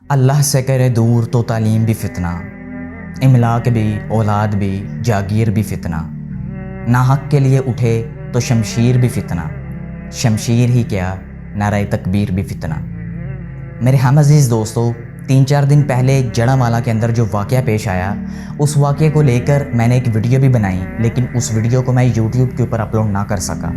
अल्लाह से करे दूर तो तालीम भी फितना, इमलाक भी, औलाद भी, जागीर भी फितना। नाहक के लिए उठे तो शमशीर भी फितना, शमशीर ही क्या नारे तकबीर भी फितना। मेरे हम अज़ीज़ दोस्तों, 3-4 दिन पहले जड़ावाला के अंदर जो वाक़या पेश आया, उस वाक़े को लेकर मैंने एक वीडियो भी बनाई, लेकिन उस वीडियो को मैं यूट्यूब के ऊपर अपलोड ना कर सका।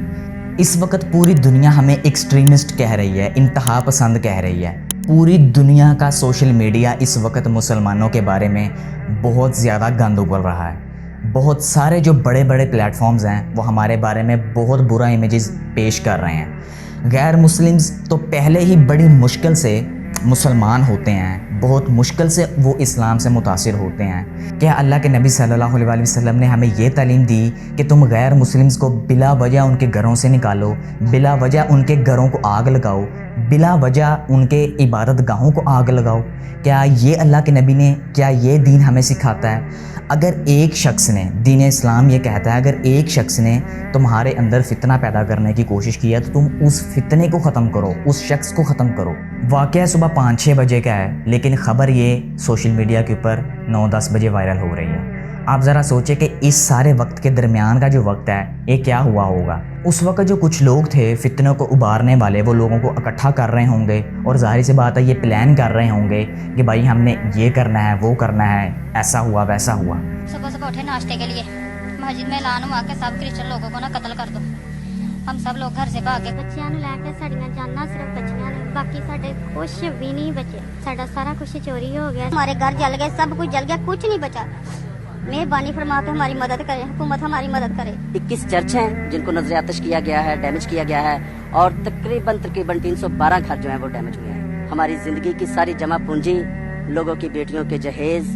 इस वक्त पूरी दुनिया हमें एक्सट्रीमिस्ट कह रही है, इंतहा पसंद कह रही है। पूरी दुनिया का सोशल मीडिया इस वक्त मुसलमानों के बारे में बहुत ज़्यादा गंद उगल रहा है। बहुत सारे जो बड़े बड़े प्लेटफॉर्म्स हैं वो हमारे बारे में बहुत बुरा इमेजेस पेश कर रहे हैं। गैर मुस्लिम्स तो पहले ही बड़ी मुश्किल से मुसलमान होते हैं, बहुत मुश्किल से वो इस्लाम से मुतासिर होते हैं। क्या अल्लाह के नबी सल्लल्लाहु अलैहि वसल्लम ने हमें ये तालीम दी कि तुम गैर मुस्लिम्स को बिला वजह उनके घरों से निकालो, बिला वजह उनके घरों को आग लगाओ, बिला वजह उनके इबादत गाहों को आग लगाओ? क्या ये अल्लाह के नबी ने, क्या ये दीन हमें सिखाता है? अगर एक शख्स ने, दीन इस्लाम ये कहता है, अगर एक शख्स ने तुम्हारे अंदर फितना पैदा करने की कोशिश की है तो तुम उस फितने को ख़त्म करो, उस शख्स को ख़त्म करो। वाक़या सुबह 5-6 बजे का है, लेकिन ख़बर ये सोशल मीडिया के ऊपर 9-10 बजे वायरल हो रही है। आप ज़रा सोचें कि इस सारे वक्त के दरमियान का जो वक्त है, ये क्या हुआ होगा। उस वक्त जो कुछ लोग थे फितनों को उबारने वाले, वो लोगों को इकट्ठा कर रहे होंगे और ज़ाहिर सी बात है ये प्लान कर रहे होंगे कि भाई हमने ये करना है, वो करना है, ऐसा हुआ वैसा हुआ। सुबह सुबह उठे नाश्ते के लिए, मस्जिद में ऐलान हुआ कि सब क्रिश्चियन लोगों को ना कत्ल कर दो। हम सब लोग घर से भाग गए। ਬੱਚਿਆਂ ਨੂੰ ਲੈ ਕੇ ਸਾਡੀਆਂ ਜਾਨਾਂ ਸਿਰਫ ਬੱਚਿਆਂ ਨੇ, ਬਾਕੀ ਸਾਡੇ ਕੁਝ ਵੀ ਨਹੀਂ ਬਚਿਆ। ਸਾਡਾ ਸਾਰਾ ਕੁਝ ਚੋਰੀ ਹੋ ਗਿਆ। हमारे घर जल गए, सब कुछ जल गया, कुछ नहीं बचा। मेहरबानी फरमा के हमारी मदद करे, हुकूमत हमारी मदद करे। 21 चर्च हैं जिनको नजर आतिश किया गया है, डैमेज किया गया है, और तकरीबन 312 घर जो हैं वो डैमेज हुए हैं। हमारी ज़िंदगी की सारी जमा पूंजी, लोगों की बेटियों के जहेज़,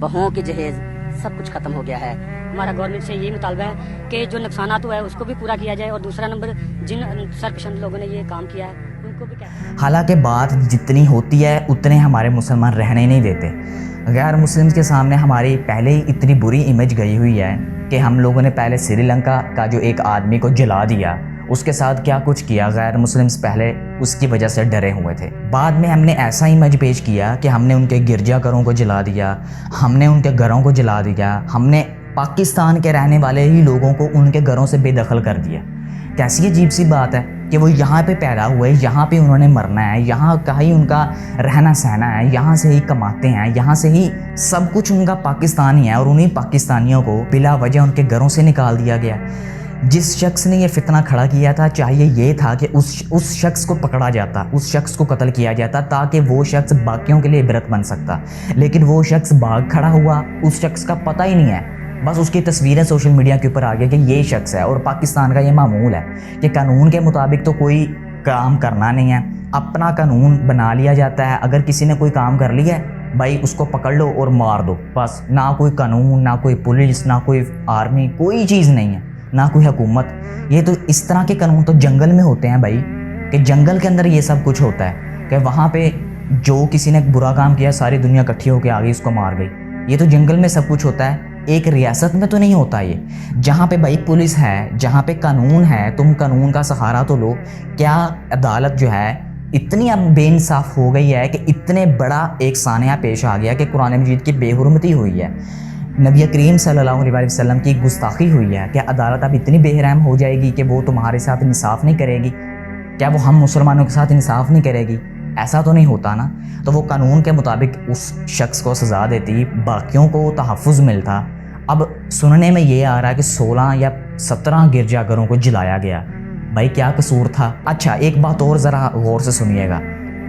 बहुओं के जहेज़, सब कुछ ख़त्म हो गया है। हमारा गवर्नमेंट से यही मुतालबा है कि जो नुकसानात हुआ है उसको भी पूरा किया जाए, और दूसरा नंबर जिन सरपसंद लोगों ने ये काम किया है उनको भी क्या। हालांकि बात जितनी होती है उतने हमारे मुसलमान रहने नहीं देते। गैर मुस्लिम्स के सामने हमारी पहले ही इतनी बुरी इमेज गई हुई है कि हम लोगों ने पहले श्रीलंका का जो एक आदमी को जला दिया, उसके साथ क्या कुछ किया, गैर मुस्लिम्स पहले उसकी वजह से डरे हुए थे। बाद में हमने ऐसा इमेज पेश किया कि हमने उनके गिरजाघरों को जला दिया, हमने उनके घरों को जला दिया, हमने पाकिस्तान के रहने वाले ही लोगों को उनके घरों से बेदखल कर दिया। कैसी अजीब सी बात है कि वो यहाँ पे पैदा हुए, यहाँ पे उन्होंने मरना है, यहाँ का ही उनका रहना सहना है, यहाँ से ही कमाते हैं, यहाँ से ही सब कुछ उनका पाकिस्तानी है, और उन्हीं पाकिस्तानियों को बिला वजह उनके घरों से निकाल दिया गया। जिस शख्स ने ये फितना खड़ा किया था, चाहिए ये था कि उस शख्स को पकड़ा जाता, उस शख्स को कत्ल किया जाता, ताकि वो शख्स बाकियों के लिए इबरत बन सकता। लेकिन वो शख्स भाग खड़ा हुआ, उस शख्स का पता ही नहीं है, बस उसकी तस्वीरें सोशल मीडिया के ऊपर आ गया कि ये शख्स है। और पाकिस्तान का ये मामूल है कि कानून के मुताबिक तो कोई काम करना नहीं है, अपना कानून बना लिया जाता है। अगर किसी ने कोई काम कर लिया है, भाई उसको पकड़ लो और मार दो, बस। ना कोई कानून, ना कोई पुलिस, ना कोई आर्मी, कोई चीज़ नहीं है, ना कोई हुकूमत। ये तो इस तरह के कानून तो जंगल में होते हैं भाई, कि जंगल के अंदर ये सब कुछ होता है कि वहाँ पे जो किसी ने बुरा काम किया सारी दुनिया इकट्ठी होकर आ गई, उसको मार गई। ये तो जंगल में सब कुछ होता है, एक रियासत में तो नहीं होता ये, जहाँ पे भाई पुलिस है, जहाँ पे कानून है, तुम कानून का सहारा तो लो। क्या अदालत जो है इतनी अब बेइंसाफ हो गई है कि इतने बड़ा एक सानिया पेश आ गया कि कुरान मजीद की बेहुरमती हुई है, नबी करीम सल्लल्लाहु अलैहि वसल्लम की गुस्ताखी हुई है। क्या अदालत अब इतनी बेरहम हो जाएगी कि वो तुम्हारे साथ इंसाफ नहीं करेगी? क्या वो हम मुसलमानों के साथ इंसाफ नहीं करेगी? ऐसा तो नहीं होता ना। तो वो कानून के मुताबिक उस शख्स को सज़ा देती, बाकियों को तहफ़्फ़ुज़ मिलता। अब सुनने में ये आ रहा है कि 16 या 17 गिरजाघरों को जलाया गया। भाई क्या कसूर था? अच्छा, एक बात और ज़रा गौर से सुनिएगा,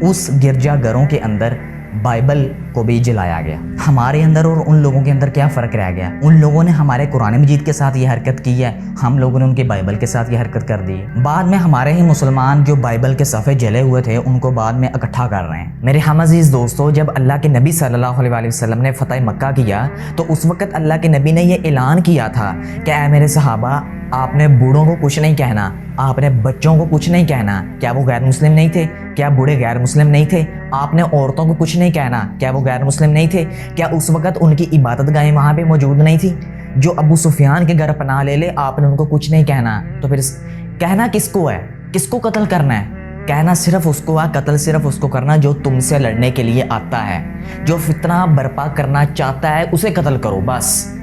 उस गिरजाघरों के अंदर बाइबल को भी जलाया गया। हमारे अंदर और उन लोगों के अंदर क्या फ़र्क रह गया? उन लोगों ने हमारे कुरान मजीद के साथ ये हरकत की है, हम लोगों ने उनकी बाइबल के साथ ये हरकत कर दी है। बाद में हमारे ही मुसलमान जो बाइबल के सफ़े जले हुए थे उनको बाद में इकट्ठा कर रहे हैं। मेरे हम अज़ीज़ दोस्तों, जब अल्लाह के नबी सल्लल्लाहु अलैहि वसल्लम ने फ़तह मक्का किया तो उस वक़्त अल्लाह के नबी ने ये ऐलान किया था कि ऐ मेरे सहाबा, आपने बूढ़ों को कुछ नहीं कहना, आपने बच्चों को कुछ नहीं कहना। क्या वो गैर मुस्लिम नहीं थे? क्या बूढ़े गैर मुस्लिम नहीं थे? आपने औरतों को कुछ नहीं कहना, क्या वो गैर मुस्लिम नहीं थे? क्या उस वक़्त उनकी इबादत गाहें वहाँ पे मौजूद नहीं थी? जो अबू सुफियान के घर पनाह ले ले, आपने उनको कुछ नहीं कहना। तो फिर कहना किसको है? किसको कत्ल करना है? कहना सिर्फ उसको है, कत्ल सिर्फ उसको करना जो तुमसे लड़ने के लिए आता है, जो फितना बर्पा करना चाहता है उसे कत्ल करो बस।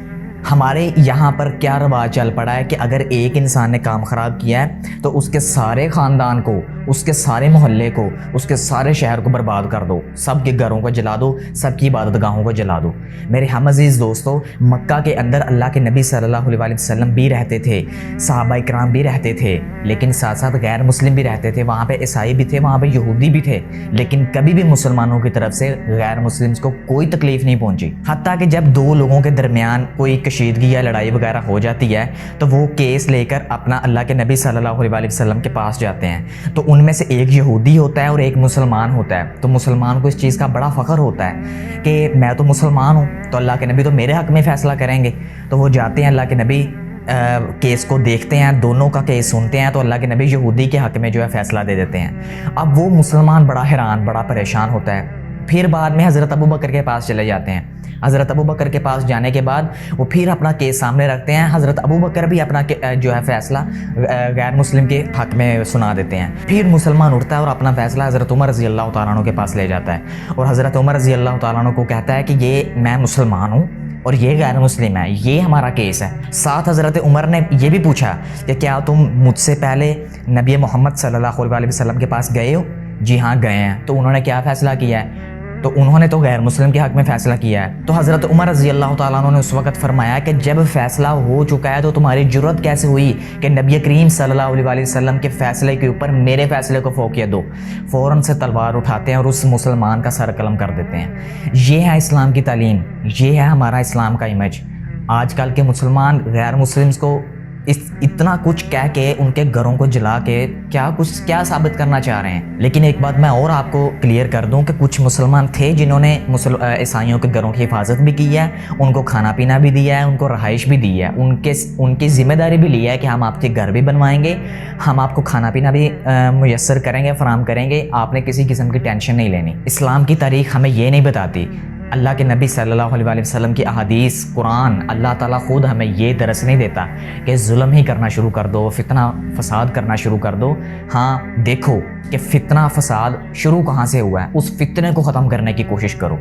हमारे यहाँ पर क्या रवाज चल पड़ा है कि अगर एक इंसान ने काम ख़राब किया है तो उसके सारे ख़ानदान को, उसके सारे मोहल्ले को, उसके सारे शहर को बर्बाद कर दो, सबके घरों को जला दो, सबकी इबादतगाहों को जला दो। मेरे हम अज़ीज़ दोस्तों, मक्का के अंदर अल्लाह के नबी सल्लल्लाहु अलैहि वसल्लम भी रहते थे, सहाबा किराम भी रहते थे, लेकिन साथ साथ गैर मुस्लिम भी रहते थे। वहाँ पे ईसाई भी थे, वहाँ पे यहूदी भी थे, लेकिन कभी भी मुसलमानों की तरफ से गैर मुस्लिम्स को कोई तकलीफ़ नहीं पहुँची। हत्ता कि जब दो लोगों के दरमियान कोई कशीदगी या लड़ाई वगैरह हो जाती है तो वो केस लेकर अपना अल्लाह के नबी सल्लल्लाहु अलैहि वसल्लम के पास जाते हैं। तो उनमें से एक यहूदी होता है और एक मुसलमान होता है। तो मुसलमान को इस चीज़ का बड़ा फ़ख्र होता है कि मैं तो मुसलमान हूँ, तो अल्लाह के नबी तो मेरे हक़ में फ़ैसला करेंगे। तो वो जाते हैं, अल्लाह के नबी केस को देखते हैं, दोनों का केस सुनते हैं, तो अल्लाह के नबी यहूदी के हक़ में जो है फ़ैसला दे देते हैं। अब वो मुसलमान बड़ा हैरान, बड़ा परेशान होता है। फिर बाद में हज़रत अबू बकर के पास चले जाते हैं। हज़रत अबू बकर के पास जाने के बाद वो फिर अपना केस सामने रखते हैं। हज़रत अबू बकर भी अपना जो है फ़ैसला गैर मुस्लिम के हक़ में सुना देते हैं। फिर मुसलमान उठता है और अपना फ़ैसला हज़रत उमर रज़ी अल्लाह तआला अन्हु के पास ले जाता है और हज़रत उमर रज़ी अल्लाह तआला अन्हु को कहता है कि ये मैं मुसलमान हूँ और ये गैर मुस्लिम है, ये हमारा केस है। साथ हज़रत उमर ने ये भी पूछा कि क्या तुम मुझसे पहले नबी मोहम्मद सल्लल्लाहु अलैहि वसल्लम के पास गए हो? जी हाँ गए हैं। तो उन्होंने क्या फ़ैसला किया है? तो उन्होंने तो गैर मुस्लिम के हक़ में फ़ैसला किया है। तो हज़रत उमर रज़ी अल्लाह तआला अन्हु ने उस वक़्त फरमाया कि जब फ़ैसला हो चुका है तो तुम्हारी जुर्रत कैसे हुई कि नबी करीम सल्लल्लाहु अलैहि वसल्लम के फ़ैसले के ऊपर मेरे फ़ैसले को फ़ौक़ियत दो। फ़ौरन से तलवार उठाते हैं और उस मुसलमान का सर कलम कर देते हैं। ये है इस्लाम की तालीम, ये है हमारा इस्लाम का इमेज। आजकल के मुसलमान गैर मुस्लिम्स को इतना कुछ कह के, उनके घरों को जला के क्या साबित करना चाह रहे हैं। लेकिन एक बात मैं और आपको क्लियर कर दूं कि कुछ मुसलमान थे जिन्होंने ईसाइयों के घरों की हिफाजत भी की है, उनको खाना पीना भी दिया है, उनको रहाइश भी दी है, उनकी ज़िम्मेदारी भी ली है कि हम आपके घर भी बनवाएंगे, हम आपको खाना पीना भी मुयस्सर करेंगे, फराहम करेंगे, आपने किसी किस्म की टेंशन नहीं लेनी। इस्लाम की तारीख़ हमें ये नहीं बताती, अल्लाह के नबी सल्लल्लाहु अलैहि वसल्लम की अहादीस, कुरान, अल्लाह ताला ख़ुद हमें ये दरस नहीं देता कि जुल्म ही करना शुरू कर दो, फितना फसाद करना शुरू कर दो। हाँ, देखो कि फितना फसाद शुरू कहाँ से हुआ है, उस फितने को ख़त्म करने की कोशिश करो।